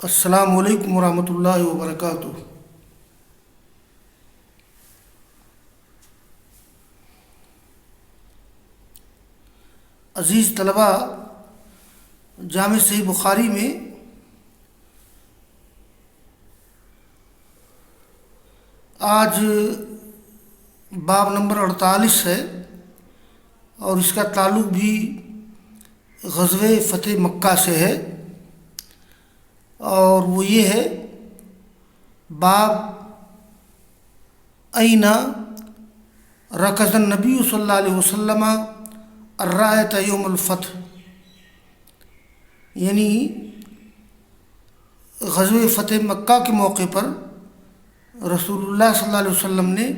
السلام علیکم ورحمۃ اللہ وبرکاتہ۔ عزیز طلبہ، جامع صحیح بخاری میں آج باب نمبر 48 ہے اور اس کا تعلق بھی غزوہ فتح مکہ سے ہے، اور وہ یہ ہے باب این رکز النبی صلی اللہ علیہ وسلم الرایۃ یوم الفتح، یعنی غزوہ فتح مکہ کے موقع پر رسول اللہ صلی اللہ علیہ وسلم نے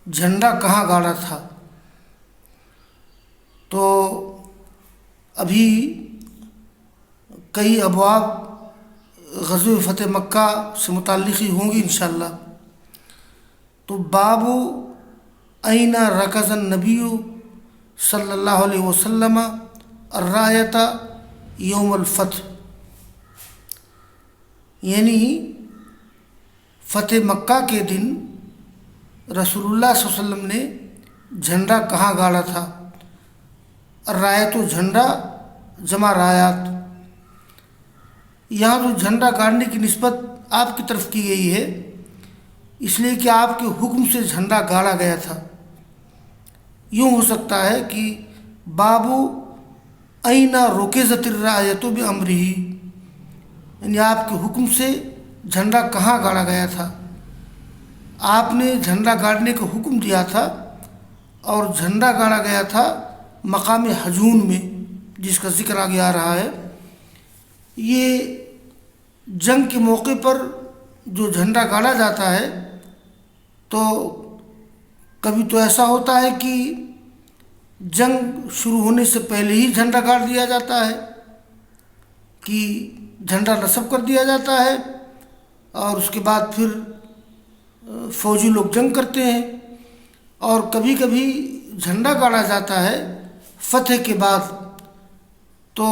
جھنڈا کہاں گاڑا تھا۔ تو ابھی کئی ابواب غزوہ فتح مکہ سے متعلق ہی ہوں گی انشاءاللہ۔ تو باب این رکز النبی صلی اللہ علیہ وسلم الرایۃ یوم الفتح، یعنی فتح مکہ کے دن رسول اللہ صلی اللہ علیہ وسلم نے جھنڈا کہاں گاڑا تھا۔ الرایۃ و جھنڈا جمع رایات، یہاں جو جھنڈا گاڑنے کی نسبت آپ کی طرف کی گئی ہے اس لیے کہ آپ کے حکم سے جھنڈا گاڑا گیا تھا۔ یوں ہو سکتا ہے کہ باب این رکزت الرایۃ بامرہ، یعنی آپ کے حکم سے جھنڈا کہاں گاڑا گیا تھا۔ آپ نے جھنڈا گاڑنے کا حکم دیا تھا اور جھنڈا گاڑا گیا تھا مقام حجون میں، جس کا ذکر آگے آ رہا ہے۔ یہ جنگ کے موقع پر جو جھنڈا گاڑا جاتا ہے تو کبھی تو ایسا ہوتا ہے کہ جنگ شروع ہونے سے پہلے ہی جھنڈا گاڑ دیا جاتا ہے، کہ جھنڈا نصب کر دیا جاتا ہے اور اس کے بعد پھر فوجی لوگ جنگ کرتے ہیں، اور کبھی کبھی جھنڈا گاڑا جاتا ہے فتح کے بعد، تو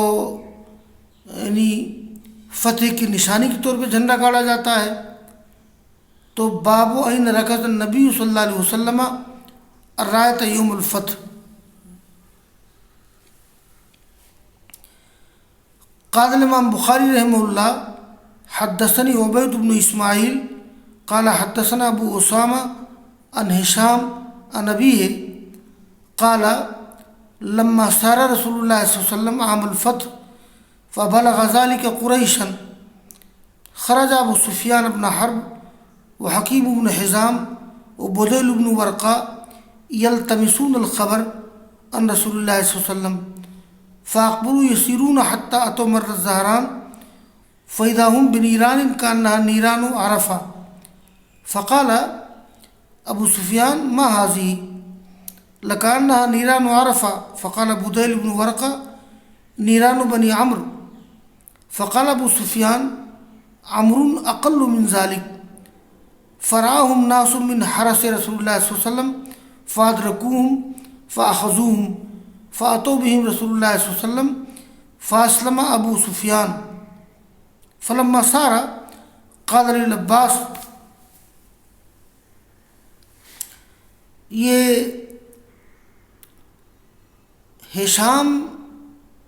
یعنی فتح کی نشانی کے طور پہ جھنڈا گاڑا جاتا ہے۔ تو باب این رکز النبی صلی اللہ علیہ وسلم الرایۃ یوم الفتح۔ قال الامام بخاری رحمہ اللہ حدثنی عبید بن اسماعیل قال حدثنا ابو اسامہ عن ہشام عن ابیہ قال لما سار رسول اللہ صلی اللہ علیہ وسلم عام الفتح فبلغ ذلك قریشا خرج ابو سفیان بن حرب وحکیم بن حزام وبدیل بن ورقہ یلتمسون الخبر عن رسول اللہ صلی اللہ علیہ وسلم فاقبلوا یسیرون حتی اتوا مر الزہران فاذا هم بنیران کانها نیران عرفہ فقال ابو سفیان ما هذه لکانها نیران عرفہ فقال بدیل بن ورقہ نیران بنی عمرو فقال ابو سفیان عمرو اقل من ذلك فرآهم ناس من حرس رسول اللہ صلی اللہ علیہ وسلم فادرکوهم فاخذوهم فاتوا بهم رسول اللہ صلی اللہ علیہ وسلم فاسلم ابو سفیان فلما سار قال للعباس۔ یہ ہشام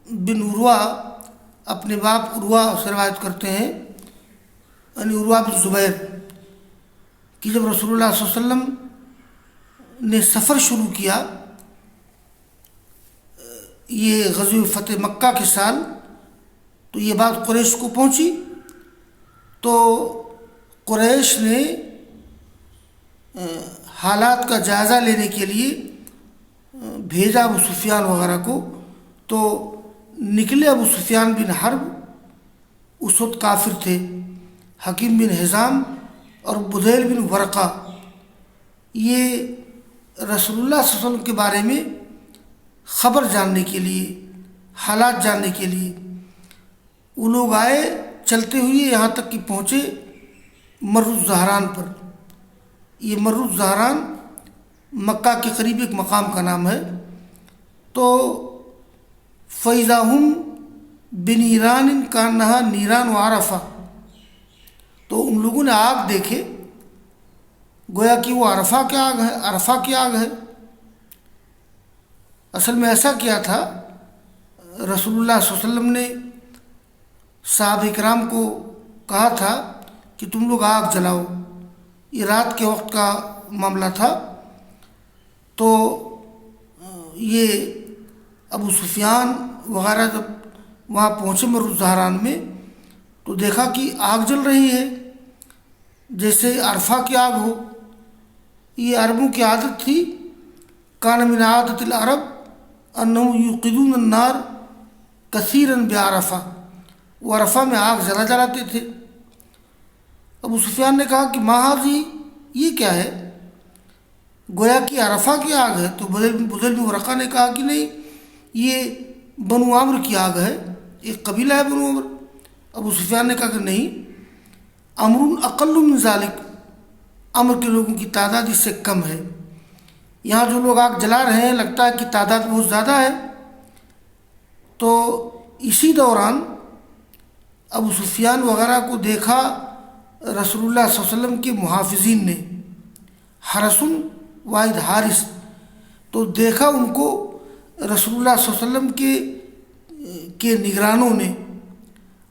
بن عروہ اپنے باپ عروہ سے روایت کرتے ہیں، یعنی عروہ بن زبیر، کہ جب رسول اللہ صلی اللہ علیہ وسلم نے سفر شروع کیا یہ غزوہ فتح مکہ کے سال، تو یہ بات قریش کو پہنچی، تو قریش نے حالات کا جائزہ لینے کے لیے بھیجا ابو سفیان وغیرہ کو۔ تو نکلے ابو سفیان بن حرب، اس وقت کافر تھے، حکیم بن حزام اور بدیل بن ورقہ، یہ رسول اللہ صلی اللہ علیہ وسلم کے بارے میں خبر جاننے کے لیے، حالات جاننے کے لیے وہ لوگ آئے چلتے ہوئے یہاں تک کہ پہنچے مر الزہران پر۔ یہ مر الزہران مکہ کے قریب ایک مقام کا نام ہے۔ تو فَإِذَا هُمْ بنیران کانہا نیران و عرفہ، تو ان لوگوں نے آگ دیکھے گویا کہ وہ عرفہ کی آگ ہے، عرفہ کی آگ ہے۔ اصل میں ایسا کیا تھا، رسول اللہ صلی اللہ علیہ وسلم نے صحابہ کرام کو کہا تھا کہ تم لوگ آگ جلاؤ، یہ رات کے وقت کا معاملہ تھا۔ تو یہ ابو سفیان وغیرہ جب وہاں پہنچے مر الزہران میں تو دیکھا کہ آگ جل رہی ہے جیسے عرفہ کی آگ ہو۔ یہ عربوں کی عادت تھی، کان من عادت العرب انہم یوقدون النار کثیرا بعرفہ، وہ عرفہ میں آگ جلاتے تھے۔ ابو سفیان نے کہا کہ ما ھذی، یہ کیا ہے؟ گویا کہ عرفہ کی آگ ہے۔ تو بدل بن ورقہ نے کہا کہ نہیں، یہ بنو عمرو کی آگ ہے، ایک قبیلہ ہے بنو عمرو۔ ابو سفیان نے کہا کہ نہیں، امر اقل من ذالک، عمر کے لوگوں کی تعداد اس سے کم ہے، یہاں جو لوگ آگ جلا رہے ہیں لگتا ہے کہ تعداد بہت زیادہ ہے۔ تو اسی دوران ابو سفیان وغیرہ کو دیکھا رسول اللہ صلی اللہ علیہ وسلم کے محافظین نے، حرسن واحد حارث، تو دیکھا ان کو رسول اللہ صلی اللہ علیہ وسلم کے نگرانوں نے،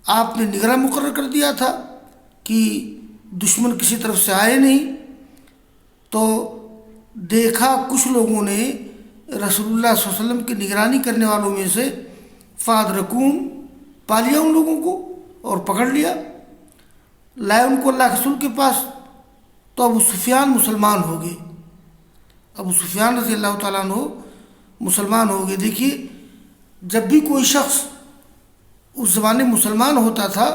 آپ نے نگراں مقرر کر دیا تھا کہ دشمن کسی طرف سے آئے نہیں۔ تو دیکھا کچھ لوگوں نے رسول اللہ صلی اللہ علیہ وسلم کی نگرانی کرنے والوں میں سے فادرکوم، پا لیا ان لوگوں کو اور پکڑ لیا، لائے ان کو اللہ کے رسول کے پاس۔ تو ابو سفیان مسلمان ہو گئے، ابو سفیان رضی اللہ تعالیٰ عنہ مسلمان ہو گئے۔ دیکھیے، جب بھی کوئی شخص اس زمانے مسلمان ہوتا تھا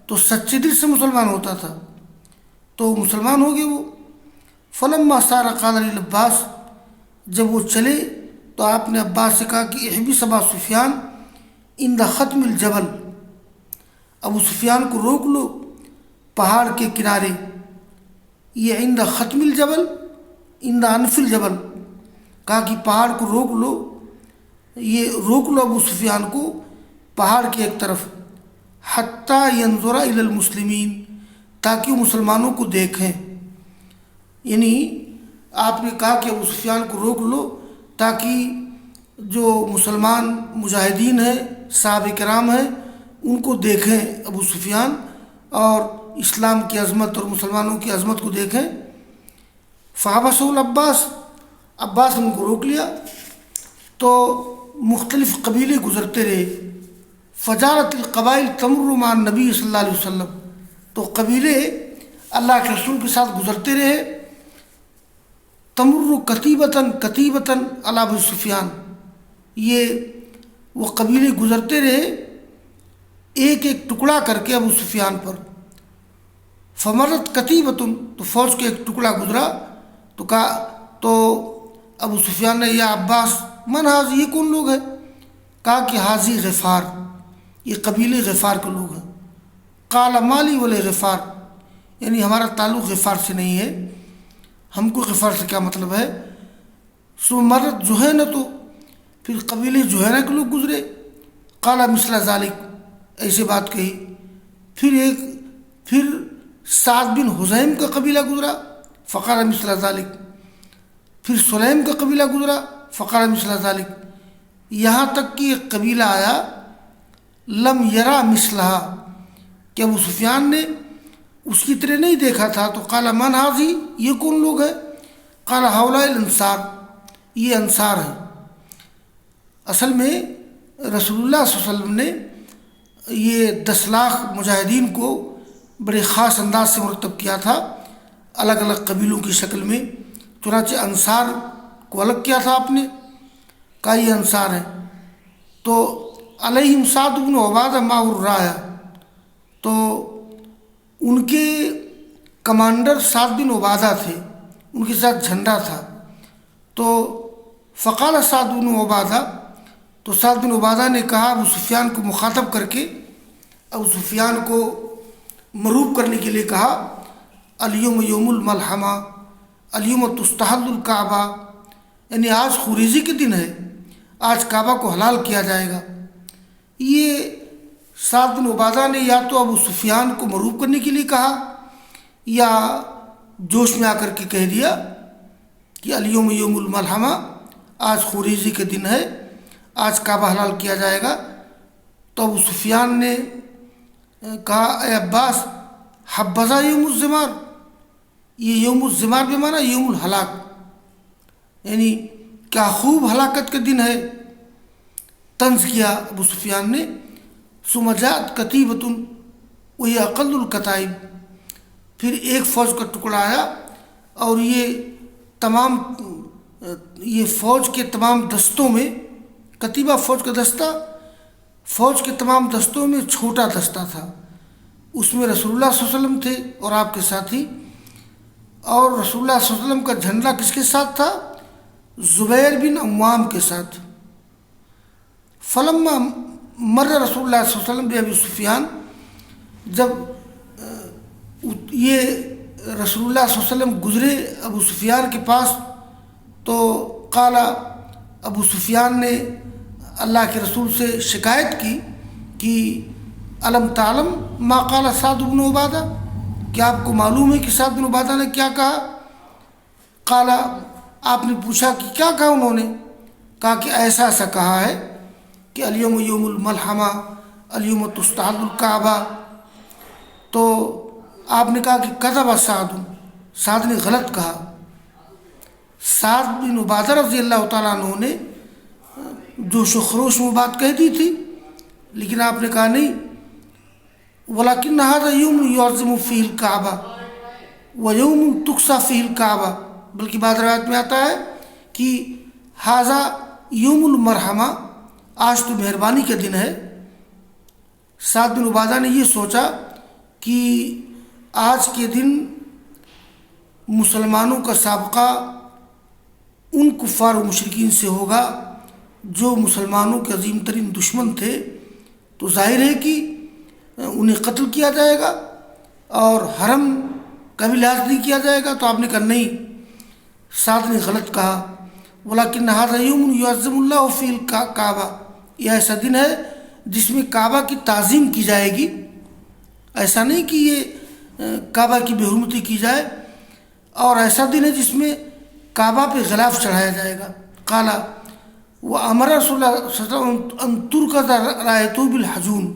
تو سچے دل سے مسلمان ہوتا تھا، تو مسلمان ہو گئے وہ۔ فلما صار قال للعباس، جب وہ چلے تو آپ نے عباس سے کہا کہ احبس ابا سفیان عند ختم الجبل، ابو سفیان کو روک لو پہاڑ کے کنارے۔ یہ عند ختم الجبل، عند انف الجبل، کہا کہ پہاڑ کو روک لو، یہ روک لو ابو سفیان کو پہاڑ کی ایک طرف، حتیٰ ینظر الی المسلمین، تاکہ وہ مسلمانوں کو دیکھیں۔ یعنی آپ نے کہا کہ ابو سفیان کو روک لو تاکہ جو مسلمان مجاہدین ہیں، صحابہ کرام ہیں، ان کو دیکھیں ابو سفیان، اور اسلام کی عظمت اور مسلمانوں کی عظمت کو دیکھیں۔ فحبسہ العباس، عباس نے ان کو روک لیا۔ تو مختلف قبیلے گزرتے رہے، فجارت القبائل تمر مع النبی صلی اللہ علیہ وسلم، تو قبیلے اللہ کے رسول کے ساتھ گزرتے رہے، تمر کتیبتاً کتیبتاً علی ابو سفیان، یہ وہ قبیلے گزرتے رہے ایک ایک ٹکڑا کر کے ابو سفیان پر۔ فمرت کتیبتن، تو فوج کے ایک ٹکڑا گزرا تو کہا، تو ابو سفیان نے، یا عباس من حاضی، یہ کون لوگ ہیں؟ کہا کہ حاضی غفار، یہ قبیلے غفار کے لوگ ہیں۔ قال مالی ولی غفار، یعنی ہمارا تعلق غفار سے نہیں ہے، ہم کو غفار سے کیا مطلب ہے۔ سو مرت جوہینہ، تو پھر قبیلے جوہینہ کے لوگ گزرے، قال مثل ذالک، ایسے بات کہی۔ پھر سعد بن حزیم کا قبیلہ گزرا، فقال مثل ذالک۔ پھر سلیم کا قبیلہ گزرا، فقال مثل ذالک، یہاں تک کہ ایک قبیلہ آیا لم یرا مثلہا، کہ ابو سفیان نے اس کی طرح نہیں دیکھا تھا۔ تو قال من حاضی، یہ کون لوگ ہیں؟ قال ہؤلاء الانصار، یہ انصار ہیں۔ اصل میں رسول اللہ صلی اللہ علیہ وسلم نے یہ 10 لاکھ مجاہدین کو بڑے خاص انداز سے مرتب کیا تھا، الگ الگ قبیلوں کی شکل میں۔ چنانچہ انصار کو الگ کیا تھا آپ نے، کہا یہ انصار ہیں۔ تو علیہم سعد بن عبادہ مع الرایا، تو ان کے کمانڈر سعد بن عبادہ تھے، ان کے ساتھ جھنڈا تھا۔ تو فقال سعد بن عبادہ، تو سعد بن عبادہ نے کہا ابو سفیان کو مخاطب کر کے، ابو سفیان کو مروب کرنے کے لیے کہا، الیوم یوم الملحمہ، الیوم تستحل الکعبہ، یعنی آج خوریزی کے دن ہے، آج کعبہ کو حلال کیا جائے گا۔ یہ سعد بن عبادہ نے یا تو ابو سفیان کو مغلوب کرنے کے لیے کہا یا جوش میں آ کر کے کہہ دیا کہ الیوم یوم الملحمہ، آج خوریزی کے دن ہے، آج کعبہ حلال کیا جائے گا۔ تو ابو سفیان نے کہا اے عباس، حبذا یوم الزمار، یہ یوم الزمار بھی مانا یوم الہلاک، یعنی کیا خوب ہلاکت کا دن ہے۔ طنز کیا ابو سفیان نے۔ ثم جاءت کتیبۃ وہی اقل الکتائب، پھر ایک فوج کا ٹکڑا آیا اور یہ فوج کے تمام دستوں میں، کتیبہ فوج کا دستہ، فوج کے تمام دستوں میں چھوٹا دستہ تھا، اس میں رسول اللہ صلی اللہ علیہ وسلم تھے اور آپ کے ساتھی، اور رسول اللہ صلی اللہ علیہ وسلم کا جھنڈا کس کے ساتھ تھا؟ زبیر بن عوام کے ساتھ۔ فلما مر رسول اللہ صلی اللہ علیہ وسلم بابی سفیان، جب یہ رسول اللہ صلی اللہ علیہ وسلم گزرے ابو سفیان کے پاس، تو قال، ابو سفیان نے اللہ کے رسول سے شکایت کی کہ الم تعلم ما قال سعد بن عبادہ، کیا آپ کو معلوم ہے کہ سعد بن عبادہ نے کیا کہا؟ قال، آپ نے پوچھا کہ کیا کہا انہوں نے؟ کہا کہ ایسا ایسا کہا ہے کہ الیوم یوم الملحمہ الیوم تستعد الکعبہ۔ تو آپ نے کہا کہ کذب سعد، سعد نے غلط کہا۔ سعد بن عبادہ رضی اللہ تعالیٰ عنہ نے جوش و خروش میں بات کہہ دی تھی، لیکن آپ نے کہا نہیں، ولیکن ھذا یوم یعظم فیہ الکعبہ ویوم تقصی فیہ الکعبہ، بلکہ بعض روایت میں آتا ہے کہ ھذا یوم المرحمہ، آج تو مہربانی کا دن ہے۔ سعد بن عبادہ نے یہ سوچا کہ آج کے دن مسلمانوں کا سابقہ ان کفار و مشرکین سے ہوگا جو مسلمانوں کے عظیم ترین دشمن تھے، تو ظاہر ہے کہ انہیں قتل کیا جائے گا اور حرم کا بھی لحاظ نہیں کیا جائے گا۔ تو آپ نے کہا نہیں، سعد نے غلط کہا، ولیکن ھذا یوم یعظم اللہ فیہ الکعبہ، یہ ایسا دن ہے جس میں کعبہ کی تعظیم کی جائے گی، ایسا نہیں کہ یہ کعبہ کی بے حرمتی کی جائے، اور ایسا دن ہے جس میں کعبہ پہ غلاف چڑھایا جائے گا۔ قال وامر رسول اللہ صلی اللہ علیہ وسلم ان ترکض رایۃ بالحجون،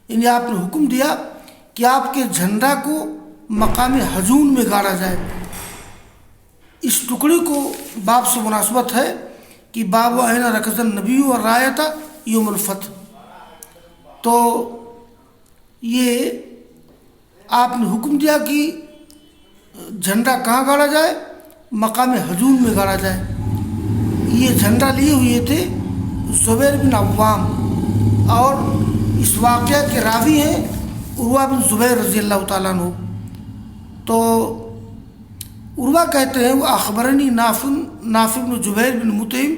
یعنی آپ نے حکم دیا کہ آپ کے جھنڈا کو مقام حجون میں گاڑا جائے۔ اس ٹکڑے کو باب سے مناسبت ہے کہ باب اين ركز النبی والرایۃ یوم الفتح، تو یہ آپ نے حکم دیا کہ جھنڈا کہاں گاڑا جائے؟ مقام حجون میں گاڑا جائے۔ یہ جھنڈا لیے ہوئے تھے زبیر بن عوام، اور اس واقعہ کے راوی ہیں عروہ بن زبیر رضی اللہ تعالیٰ عنہ۔ تو عروہ کہتے ہیں وہ اخبرنی نافع بن جبیر بن مطعم،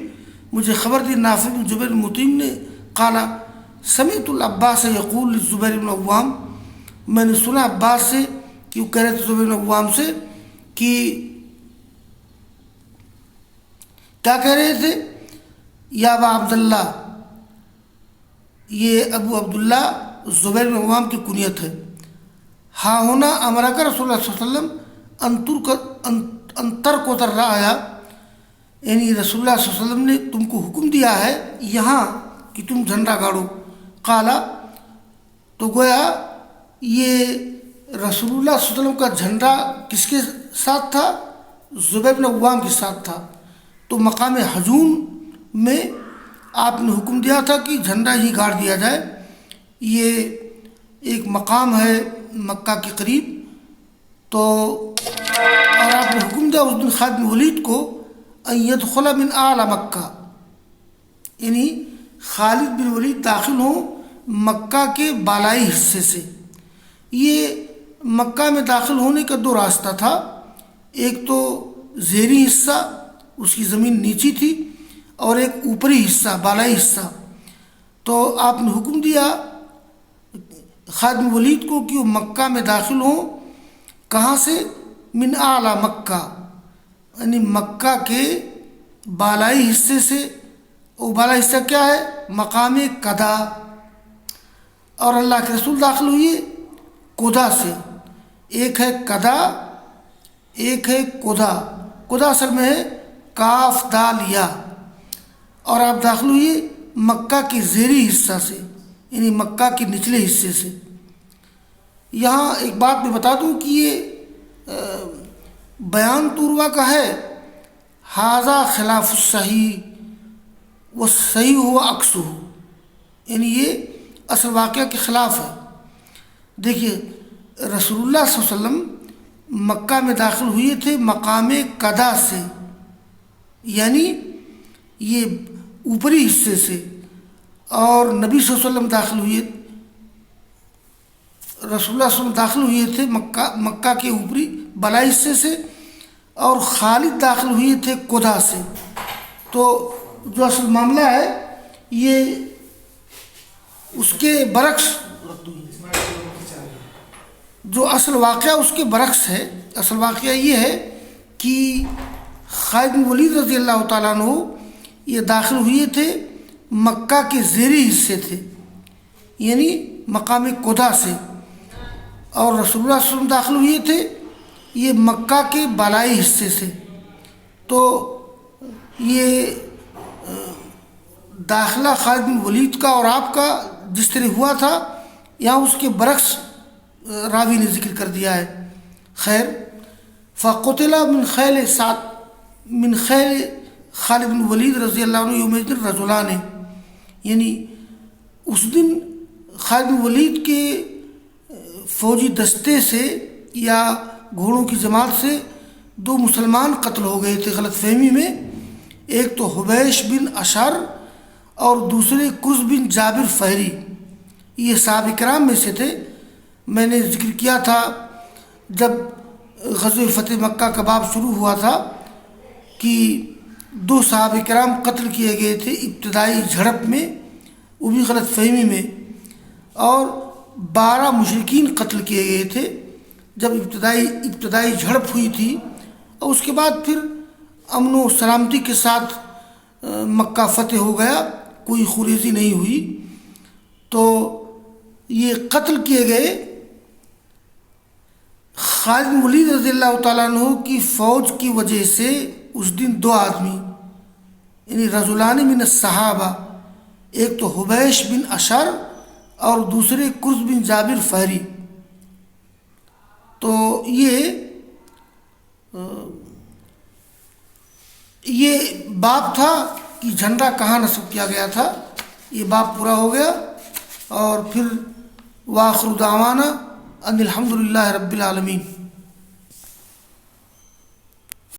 مجھے خبر دی نافع بن جبیر بن مطعم نے، قال سمعت العباس یقول للزبیر بن عوام، میں نے سنا عباس سے کہ وہ کہہ رہے تھے زبیر بن عوام سے کہ کیا کہہ رہے تھے؟ یا ابا عبداللہ، یہ ابو عبداللہ زبیر بن عوام کی کنیت ہے۔ ہاں ہونا امرک رسول اللہ صلی اللہ علیہ وسلم ان ترکض الرایۃ، یعنی رسول اللہ صلی اللہ علیہ وسلم نے تم کو حکم دیا ہے یہاں کہ تم جھنڈا گاڑو۔ قال، تو گویا یہ رسول اللہ صلی اللہ علیہ وسلم کا جھنڈا کس کے ساتھ تھا؟ زبیر بن عوام کے ساتھ تھا۔ تو مقام حجون میں آپ نے حکم دیا تھا کہ جھنڈا ہی گاڑ دیا جائے۔ یہ ایک مقام ہے مکہ کے قریب، تو اور آپ نے حکم دیا اس دن خالد بن ولید کو ان يدخل من اعلی مکہ، یعنی خالد بن ولید داخل ہوں مکہ کے بالائی حصے سے۔ یہ مکہ میں داخل ہونے کا دو راستہ تھا، ایک تو زیریں حصہ، اس کی زمین نیچی تھی، اور ایک اوپری حصہ بالائی حصہ۔ تو آپ نے حکم دیا خالد بن ولید کو کہ وہ مکہ میں داخل ہوں، کہاں سے؟ من اعلی مکہ، یعنی مکہ کے بالائی حصے سے۔ وہ بالائی حصہ کیا ہے؟ مقام قدا۔ اور اللہ کے رسول داخل ہوئے قدا سے. ایک ہے قدا، ایک ہے قدا. قدا اصل میں ہے کاف دال یا. اور آپ داخل ہوئے مکہ کے زیری حصہ سے، یعنی مکہ کے نچلے حصے سے. یہاں ایک بات میں بتا دوں کہ یہ بیان توروا کا ہے، ھذا خلاف الصحیح والصحیح ہوا عکسہ، یعنی یہ اصل واقعہ کے خلاف ہے. دیکھیے رسول اللہ صلی اللہ علیہ وسلم مکہ میں داخل ہوئے تھے مقام قدا سے، یعنی یہ اوپری حصے سے، اور نبی صلی اللہ علیہ وسلم داخل ہوئے، رسول اللہ صلی اللہ علیہ وسلم داخل ہوئے تھے مکہ کے اوپری بالائی حصے سے، اور خالد داخل ہوئے تھے قدا سے. تو جو اصل معاملہ ہے یہ اس کے برعکس، جو اصل واقعہ اس کے برعکس ہے. اصل واقعہ یہ ہے کہ خالد بن ولید رضی اللہ تعالیٰ عنہ یہ داخل ہوئے تھے مکہ کے زیری حصے تھے، یعنی مقام قدا سے، اور رسول اللہ صلی اللہ علیہ وسلم داخل ہوئے تھے یہ مکہ کے بالائی حصے سے. تو یہ داخلہ خالد بن ولید کا اور آپ کا جس طرح ہوا تھا یہاں اس کے برعکس راوی نے ذکر کر دیا ہے. خیر، فقتل من خیل خالد بن ولید رضی اللہ عنہ یومئذ رجلان، یعنی اس دن خالد بن ولید کے فوجی دستے سے یا گھوڑوں کی جماعت سے دو مسلمان قتل ہو گئے تھے غلط فہمی میں. ایک تو حبیش بن اشر اور دوسرے کرز بن جابر فہری. یہ صحابہ کرام میں سے تھے. میں نے ذکر کیا تھا جب غزوہ فتح مکہ کا باب شروع ہوا تھا کہ دو صحابہ کرام قتل کیے گئے تھے ابتدائی جھڑپ میں، وہ بھی غلط فہمی میں، اور 12 مشرکین قتل کیے گئے تھے جب ابتدائی جھڑپ ہوئی تھی. اور اس کے بعد پھر امن و سلامتی کے ساتھ مکہ فتح ہو گیا، کوئی خریزی نہیں ہوئی. تو یہ قتل کیے گئے خالد بن ولید رضی اللہ تعالیٰ عنہ کی فوج کی وجہ سے. اس دن 2 آدمی یعنی رجلان من الصحابہ، ایک تو حبیش بن اشر اور دوسرے کرز بن جابر فہری. تو یہ باب تھا کہ جھنڈا کہاں نصب کیا گیا تھا. یہ باب پورا ہو گیا، اور پھر وآخر دعوانا ان الحمد للہ رب العالمین.